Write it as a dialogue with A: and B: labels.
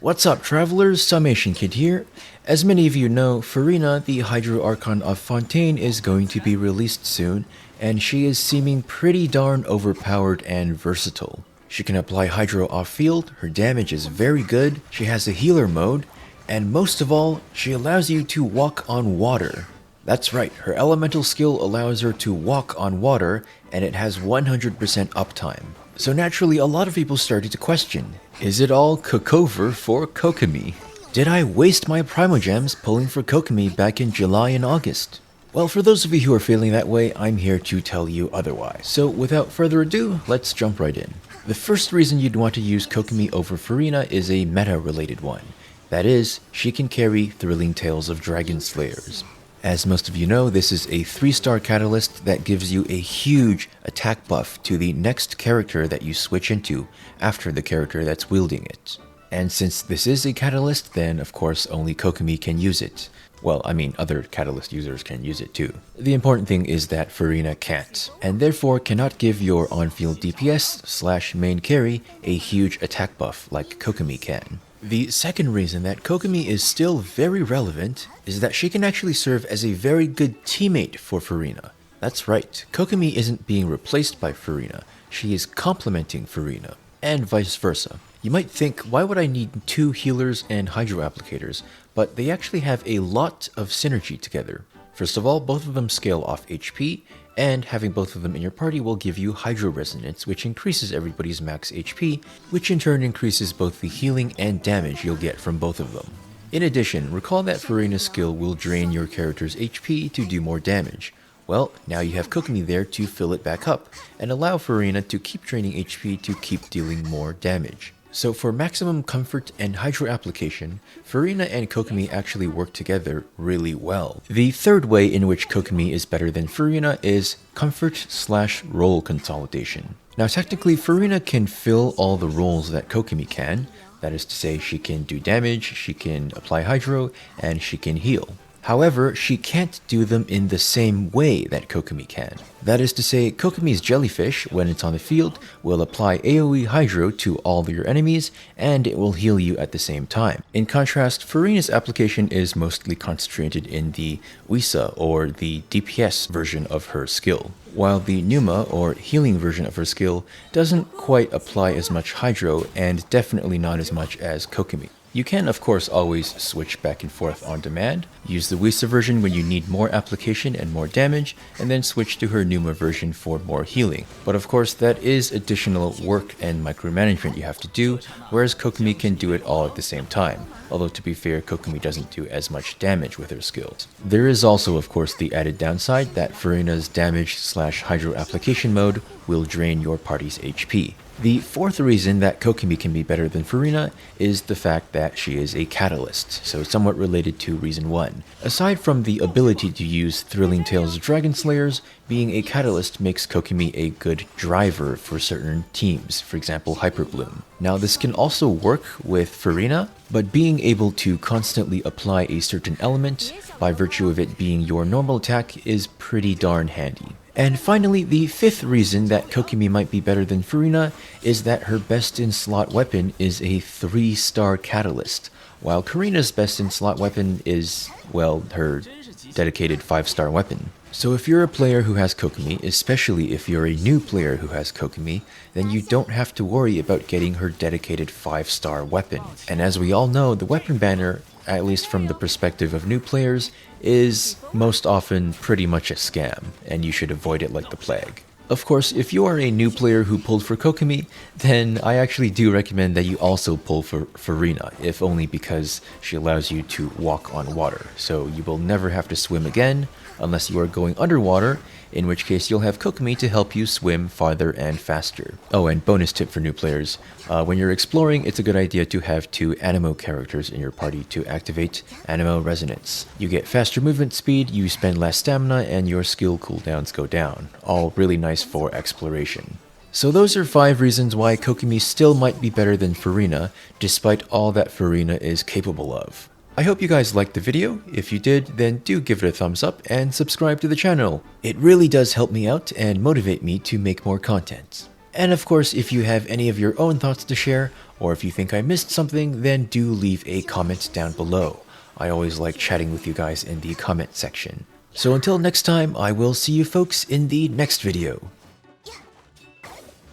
A: What's up, travelers? SummationKid here. As many of you know, Furina, the Hydro Archon of Fontaine, is going to be released soon, and she is seeming pretty darn overpowered and versatile. She can apply Hydro off-field, her damage is very good, she has a healer mode, and most of all, she allows you to walk on water. That's right, her elemental skill allows her to walk on water, and it has 100% uptime. So naturally, a lot of people started to question, is it all Kokover for Kokomi? Did I waste my Primogems pulling for Kokomi back in July and August? Well, for those of you who are feeling that way, I'm here to tell you otherwise. So without further ado, let's jump right in. The first reason you'd want to use Kokomi over Furina is a meta-related one. That is, she can carry Thrilling Tales of Dragon Slayers. As most of you know, this is a 3-star catalyst that gives you a huge attack buff to the next character that you switch into after the character that's wielding it. And since this is a catalyst, then of course only Kokomi can use it. Well, I mean, other catalyst users can use it too. The important thing is that Furina can't, and therefore cannot give your on-field DPS / main carry a huge attack buff like Kokomi can. The second reason that Kokomi is still very relevant is that she can actually serve as a very good teammate for Furina. That's right, Kokomi isn't being replaced by Furina, she is complementing Furina, and vice versa. You might think, why would I need 2 healers and hydro applicators? But they actually have a lot of synergy together. First of all, both of them scale off HP, and having both of them in your party will give you Hydro Resonance, which increases everybody's max HP, which in turn increases both the healing and damage you'll get from both of them. In addition, recall that Furina's skill will drain your character's HP to do more damage. Well, now you have Kokomi there to fill it back up, and allow Furina to keep draining HP to keep dealing more damage. So for maximum comfort and hydro application, Furina and Kokomi actually work together really well. The third way in which Kokomi is better than Furina is comfort / role consolidation. Now technically Furina can fill all the roles that Kokomi can, that is to say she can do damage, she can apply hydro, and she can heal. However, she can't do them in the same way that Kokomi can. That is to say, Kokomi's jellyfish, when it's on the field, will apply AoE Hydro to all of your enemies, and it will heal you at the same time. In contrast, Furina's application is mostly concentrated in the Wisa, or the DPS version of her skill, while the Numa, or healing version of her skill, doesn't quite apply as much Hydro, and definitely not as much as Kokomi. You can, of course, always switch back and forth on demand, use the Wisa version when you need more application and more damage, and then switch to her Numa version for more healing. But of course, that is additional work and micromanagement you have to do, whereas Kokomi can do it all at the same time. Although to be fair, Kokomi doesn't do as much damage with her skills. There is also, of course, the added downside that Furina's damage / hydro application mode will drain your party's HP. The fourth reason that Kokomi can be better than Furina is the fact that she is a catalyst, so somewhat related to reason 1. Aside from the ability to use Thrilling Tales of Dragon Slayers, being a catalyst makes Kokomi a good driver for certain teams, for example Hyper Bloom. Now this can also work with Furina, but being able to constantly apply a certain element, by virtue of it being your normal attack, is pretty darn handy. And finally, the fifth reason that Kokomi might be better than Furina is that her best-in-slot weapon is a 3-star catalyst, while Karina's best-in-slot weapon is, well, her dedicated 5-star weapon. So if you're a player who has Kokomi, especially if you're a new player who has Kokomi, then you don't have to worry about getting her dedicated 5-star weapon. And as we all know, the weapon banner, at least from the perspective of new players, is most often pretty much a scam, and you should avoid it like the plague. Of course, if you are a new player who pulled for Kokomi, then I actually do recommend that you also pull for Furina, if only because she allows you to walk on water, so you will never have to swim again, unless you are going underwater, in which case you'll have Kokomi to help you swim farther and faster. Oh, and bonus tip for new players, when you're exploring, it's a good idea to have 2 Anemo characters in your party to activate Anemo Resonance. You get faster movement speed, you spend less stamina, and your skill cooldowns go down. All really nice for exploration. So those are 5 reasons why Kokomi still might be better than Furina, despite all that Furina is capable of. I hope you guys liked the video. If you did, then do give it a thumbs up and subscribe to the channel. It really does help me out and motivate me to make more content. And of course, if you have any of your own thoughts to share, or if you think I missed something, then do leave a comment down below. I always like chatting with you guys in the comment section. So until next time, I will see you folks in the next video.